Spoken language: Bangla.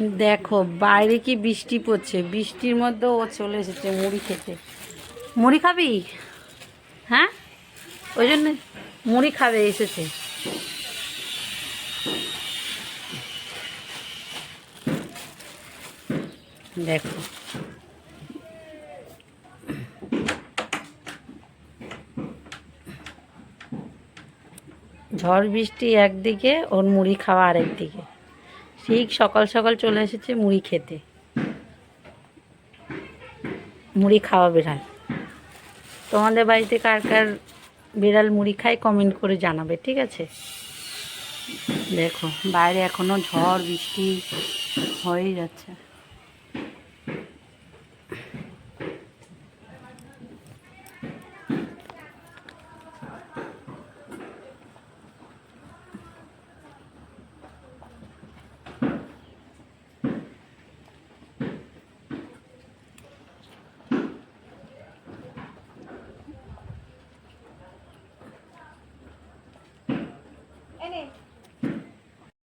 দেখো বাইরে কি বৃষ্টি পড়ছে, বৃষ্টির মধ্যেও ও চলে এসেছে মুড়ি খেতে। মুড়ি খাবি? হ্যাঁ, ওই জন্য মুড়ি খাবে এসেছে। দেখো ঝড় বৃষ্টি একদিকে, ওর মুড়ি খাওয়া আরেকদিকে। ঠিক সকাল সকাল চলে এসেছে মুড়ি খেতে। মুড়ি খাওয়া বিড়াল। তোমাদের বাড়িতে কার কার বিড়াল মুড়ি খায় কমেন্ট করে জানাবে, ঠিক আছে? দেখো বাইরে এখনো ঝড় বৃষ্টি হয়েই যাচ্ছে।